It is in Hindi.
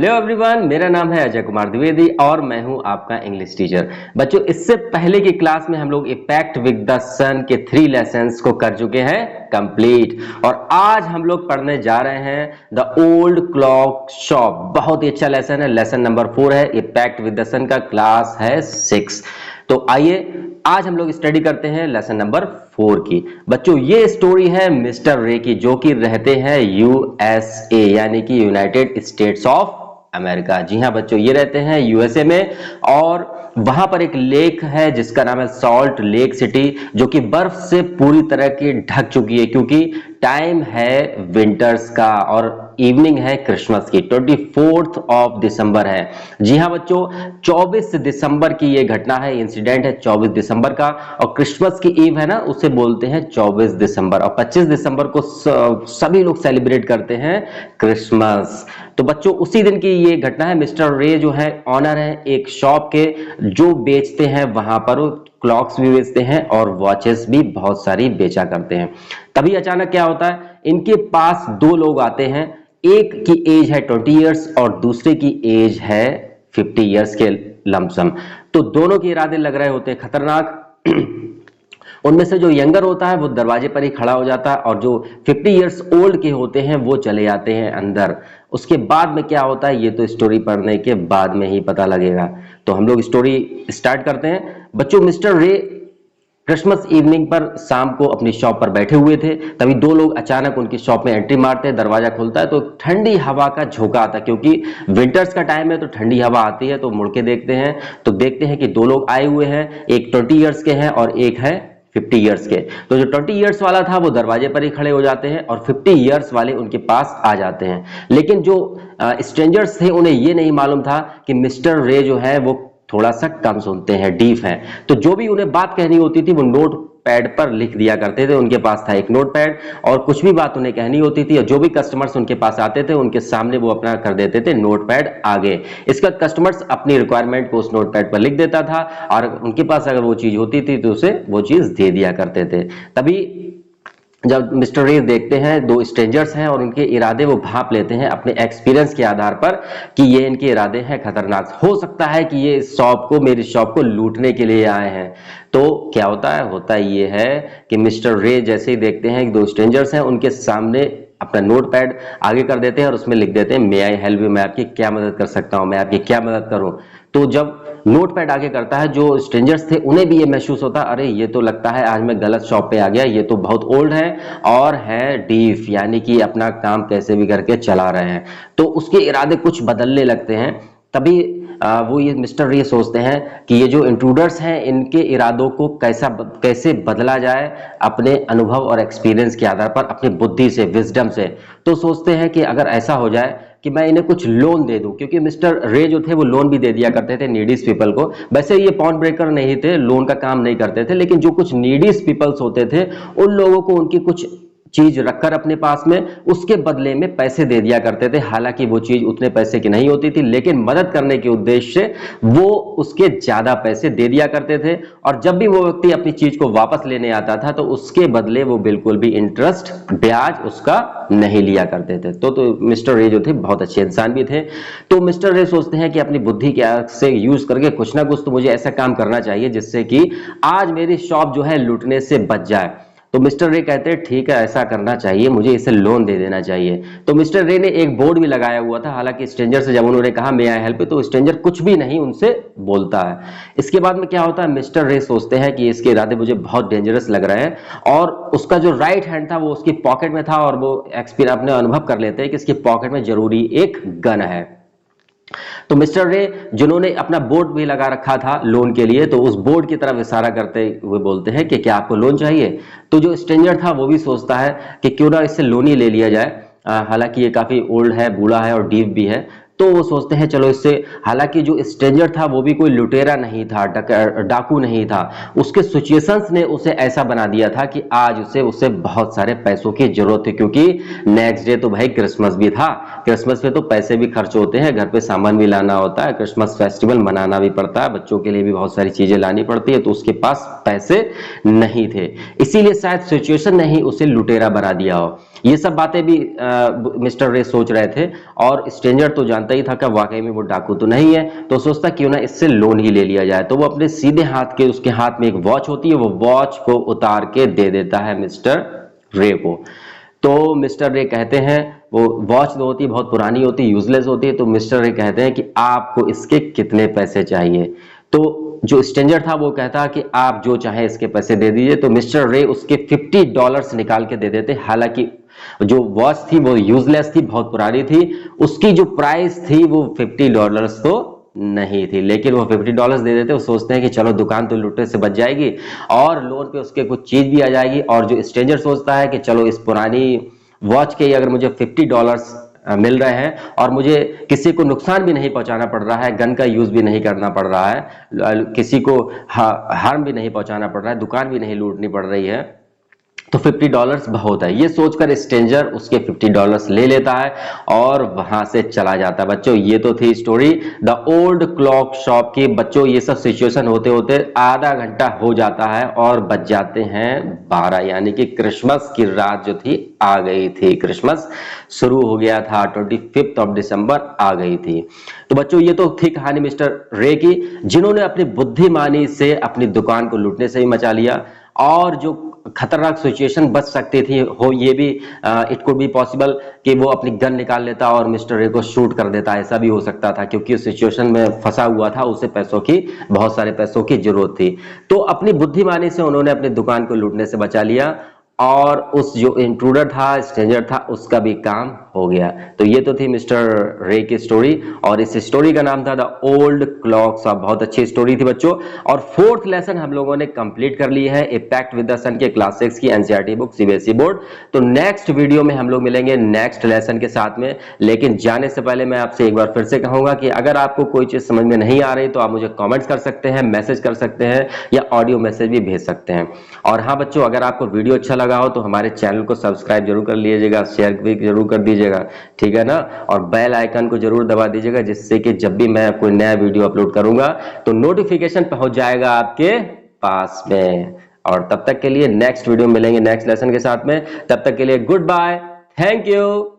हेलो एवरीवन, मेरा नाम है अजय कुमार द्विवेदी और मैं हूं आपका इंग्लिश टीचर। बच्चों, इससे पहले की क्लास में हम लोग ए पैक्ट विद द सन के 3 लेसन्स को कर चुके हैं कंप्लीट, और आज हम लोग पढ़ने जा रहे हैं द ओल्ड क्लॉक शॉप। बहुत ही अच्छा लेसन है, लेसन नंबर 4 है। ए पैक्ट विद द सन का क्लास है 6। तो आइए आज हम लोग स्टडी करते हैं लेसन नंबर 4 की। बच्चों, ये स्टोरी है मिस्टर रे की, जो कि रहते हैं यूएसए यानी कि यूनाइटेड स्टेट्स ऑफ अमेरिका। जी हाँ बच्चों, ये रहते हैं यूएसए में, और वहां पर एक लेक है जिसका नाम है सॉल्ट लेक सिटी, जो कि बर्फ से पूरी तरह की ढक चुकी है क्योंकि टाइम है विंटर्स का और इवनिंग है क्रिसमस की। 24 ऑफ दिसंबर है। जी हाँ बच्चों, 24 दिसंबर की ये घटना है, इंसिडेंट है 24 दिसंबर का, और क्रिसमस की ईव है ना, उसे बोलते हैं 24 दिसंबर, और 25 दिसंबर को सभी लोग सेलिब्रेट करते हैं क्रिसमस। तो बच्चों, उसी दिन की ये घटना है। मिस्टर रे जो है ऑनर है एक शॉप के, जो बेचते हैं वहां पर क्लॉक्स भी बेचते हैं और वॉचेस भी बहुत सारी बेचा करते हैं। तभी अचानक क्या होता है, इनके पास 2 लोग आते हैं। एक की एज है 20 इयर्स और दूसरे की एज है 50 इयर्स के लमसम। तो दोनों के इरादे लग रहे होते हैं खतरनाक। उनमें से जो यंगर होता है वो दरवाजे पर ही खड़ा हो जाता है, और जो 50 इयर्स ओल्ड के होते हैं वो चले जाते हैं अंदर। उसके बाद में क्या होता है ये तो स्टोरी पढ़ने के बाद में ही पता लगेगा। तो हम लोग स्टोरी स्टार्ट करते हैं। बच्चों, मिस्टर रे क्रिसमस इवनिंग पर शाम को अपनी शॉप पर बैठे हुए थे, तभी 2 लोग अचानक उनकी शॉप में एंट्री मारते हैं। दरवाजा खुलता है तो ठंडी हवा का झोंका आता है, क्योंकि विंटर्स का टाइम है तो ठंडी हवा आती है। तो मुड़ के देखते हैं तो देखते हैं कि 2 लोग आए हुए हैं, एक 20 इयर्स के हैं और एक है 50 इयर्स के। तो जो 20 इयर्स वाला था वो दरवाजे पर ही खड़े हो जाते हैं और 50 इयर्स वाले उनके पास आ जाते हैं। लेकिन जो स्ट्रेंजर्स थे उन्हें ये नहीं मालूम था कि मिस्टर रे जो है वो थोड़ा सा कम सुनते हैं, डीफ हैं। तो जो भी उन्हें बात कहनी होती थी वो नोट पैड पर लिख दिया करते थे। उनके पास था एक नोट पैड, और कुछ भी बात उन्हें कहनी होती थी और जो भी कस्टमर्स उनके पास आते थे उनके सामने वो अपना कर देते थे नोट पैड आगे। इसका कस्टमर्स अपनी रिक्वायरमेंट को उस नोट पैड पर लिख देता था, और उनके पास अगर वो चीज होती थी तो उसे वो चीज दे दिया करते थे। तभी जब मिस्टर रे देखते हैं 2 स्ट्रेंजर्स हैं और उनके इरादे वो भांप लेते हैं अपने एक्सपीरियंस के आधार पर कि ये इनके इरादे हैं खतरनाक। हो सकता है कि ये मेरी शॉप को लूटने के लिए आए हैं। तो क्या होता ये है कि मिस्टर रे जैसे ही देखते हैं कि 2 स्ट्रेंजर्स हैं, उनके सामने अपना नोट पैड आगे कर देते हैं और उसमें लिख देते हैं मे आई हेल्प यू, मैं आपकी क्या मदद कर सकता हूं, मैं आपकी क्या मदद करूं। तो जब नोट पैड आगे करता है, जो स्ट्रेंजर्स थे उन्हें भी ये महसूस होता है, अरे ये तो लगता है आज मैं गलत शॉप पे आ गया, ये तो बहुत ओल्ड है और है डीफ, यानी कि अपना काम कैसे भी करके चला रहे हैं। तो उसके इरादे कुछ बदलने लगते हैं। तभी वो ये मिस्टर रे सोचते हैं कि ये जो इंट्रूडर्स हैं इनके इरादों को कैसे बदला जाए अपने अनुभव और एक्सपीरियंस के आधार पर, अपनी बुद्धि से, विजडम से। तो सोचते हैं कि अगर ऐसा हो जाए कि मैं इन्हें कुछ लोन दे दूं, क्योंकि मिस्टर रे जो थे वो लोन भी दे दिया करते थे नीडीज पीपल को। वैसे ये पॉन्ड ब्रेकर नहीं थे, लोन का काम नहीं करते थे, लेकिन जो कुछ नीडीज पीपल्स होते थे उन लोगों को उनकी कुछ चीज रखकर अपने पास में उसके बदले में पैसे दे दिया करते थे। हालांकि वो चीज उतने पैसे की नहीं होती थी, लेकिन मदद करने के उद्देश्य से वो उसके ज्यादा पैसे दे दिया करते थे, और जब भी वो व्यक्ति अपनी चीज को वापस लेने आता था तो उसके बदले वो बिल्कुल भी इंटरेस्ट, ब्याज उसका नहीं लिया करते थे। तो मिस्टर रे जो थे बहुत अच्छे इंसान भी थे। तो मिस्टर रे सोचते हैं कि अपनी बुद्धि से यूज करके कुछ ना कुछ तो मुझे ऐसा काम करना चाहिए जिससे कि आज मेरी शॉप जो है लूटने से बच जाए। तो मिस्टर रे कहते हैं ठीक है, ऐसा करना चाहिए, मुझे इसे लोन दे देना चाहिए। तो मिस्टर रे ने एक बोर्ड भी लगाया हुआ था। हालांकि स्ट्रेंजर से जब उन्होंने कहा मे आई हेल्प, तो स्ट्रेंजर कुछ भी नहीं उनसे बोलता है। इसके बाद में क्या होता है, मिस्टर रे सोचते हैं कि इसके इरादे मुझे बहुत डेंजरस लग रहे हैं, और उसका जो राइट हैंड था वो उसकी पॉकेट में था, और वो अपने अनुभव कर लेते हैं कि इसकी पॉकेट में जरूरी एक गन है। तो मिस्टर रे जिन्होंने अपना बोर्ड भी लगा रखा था लोन के लिए, तो उस बोर्ड की तरफ इशारा करते हुए बोलते हैं कि क्या आपको लोन चाहिए। तो जो स्ट्रेंजर था वो भी सोचता है कि क्यों ना इससे लोन ही ले लिया जाए। हालांकि ये काफी ओल्ड है, बूढ़ा है और डीप भी है। तो वो सोचते हैं चलो इससे, हालांकि जो स्ट्रेंजर था वो भी कोई लुटेरा नहीं था, डाकू नहीं था। उसके सिचुएशंस ने उसे ऐसा बना दिया था कि आज उसे बहुत सारे पैसों की जरूरत थी, क्योंकि नेक्स्ट डे तो भाई क्रिसमस भी था। क्रिसमस पे तो पैसे भी खर्च होते हैं, घर पे सामान भी लाना होता है, क्रिसमस फेस्टिवल मनाना भी पड़ता है, बच्चों के लिए भी बहुत सारी चीजें लानी पड़ती है। तो उसके पास पैसे नहीं थे, इसीलिए शायद सिचुएशन ने ही उसे लुटेरा बना दिया हो। ये सब बातें भी मिस्टर रे सोच रहे थे। और स्ट्रेंजर तो जानता ही था कि वाकई में वो डाकू तो नहीं है, तो सोचता क्यों ना इससे लोन ही ले लिया जाए। तो वो अपने सीधे हाथ के, उसके हाथ में एक वॉच होती है, वो वॉच को उतार के दे देता है मिस्टर रे को। तो मिस्टर रे कहते हैं, वो वॉच जो होती है बहुत पुरानी होती है, यूजलेस होती है, तो मिस्टर रे कहते हैं कि आपको इसके कितने पैसे चाहिए। तो जो स्ट्रेंजर था वो कहता कि आप जो चाहे इसके पैसे दे दीजिए। तो मिस्टर रे उसके $50 निकाल के दे देते। हालांकि जो वॉच थी वो यूजलेस थी, बहुत पुरानी थी, उसकी जो प्राइस थी वो $50 तो नहीं थी, लेकिन वो $50 दे देते। वो सोचते हैं कि चलो दुकान तो लूटने से बच जाएगी और लोन पे उसके कुछ चीज भी आ जाएगी। और जो स्ट्रेंजर सोचता है कि चलो इस पुरानी वॉच के अगर मुझे $50 मिल रहे हैं और मुझे किसी को नुकसान भी नहीं पहुंचाना पड़ रहा है, गन का यूज भी नहीं करना पड़ रहा है, किसी को हार्म भी नहीं पहुंचाना पड़ रहा है, दुकान भी नहीं लूटनी पड़ रही है, तो $50 बहुत है। ये सोचकर स्ट्रेंजर उसके $50 ले लेता है और वहां से चला जाता है। बच्चों ये तो थी story the old clock shop की। बच्चों ये सब सिचुएशन होते होते आधा घंटा हो जाता है और बज जाते हैं 12, यानी कि क्रिसमस की रात जो थी आ गई थी। क्रिसमस शुरू हो गया था, 25 दिसंबर आ गई थी। तो बच्चों ये तो थी कहानी मिस्टर रे की, जिन्होंने अपनी बुद्धिमानी से अपनी दुकान को लूटने से ही मचा लिया। और जो खतरनाक सिचुएशन बच सकती थी हो, ये भी इट कुड बी पॉसिबल कि वो अपनी गन निकाल लेता और मिस्टर रे को शूट कर देता। ऐसा भी हो सकता था क्योंकि उस सिचुएशन में फंसा हुआ था, उसे पैसों की, बहुत सारे पैसों की जरूरत थी। तो अपनी बुद्धिमानी से उन्होंने अपनी दुकान को लूटने से बचा लिया और उस जो इंट्रूडर था, स्ट्रेंजर था, उसका भी काम हो गया। तो ये तो थी मिस्टर रे की स्टोरी और इस स्टोरी का नाम था द ओल्ड क्लॉक शॉप। बहुत अच्छी स्टोरी थी बच्चों। और 4th लेसन हम लोगों ने कंप्लीट कर ली है ए पैक्ट विद द सन के क्लास 6 की एनसीईआरटी बुक, सीबीएसई बोर्ड। तो नेक्स्ट वीडियो में हम लोग मिलेंगे नेक्स्ट लेसन के साथ में। लेकिन जाने से पहले मैं आपसे एक बार फिर से कहूंगा कि अगर आपको कोई चीज समझ में नहीं आ रही तो आप मुझे कॉमेंट्स कर सकते हैं, मैसेज कर सकते हैं या ऑडियो मैसेज भी भेज सकते हैं। और हाँ बच्चों, अगर आपको वीडियो अच्छा लगा हो तो हमारे चैनल को सब्सक्राइब जरूर कर लीजिएगा, शेयर भी जरूर कर दीजिएगा, ठीक है ना। और बेल आइकन को जरूर दबा दीजिएगा, जिससे कि जब भी मैं कोई नया वीडियो अपलोड करूंगा तो नोटिफिकेशन पहुंच जाएगा आपके पास में। और तब तक के लिए नेक्स्ट वीडियो मिलेंगे नेक्स्ट लेसन के साथ में। तब तक के लिए गुड बाय, थैंक यू।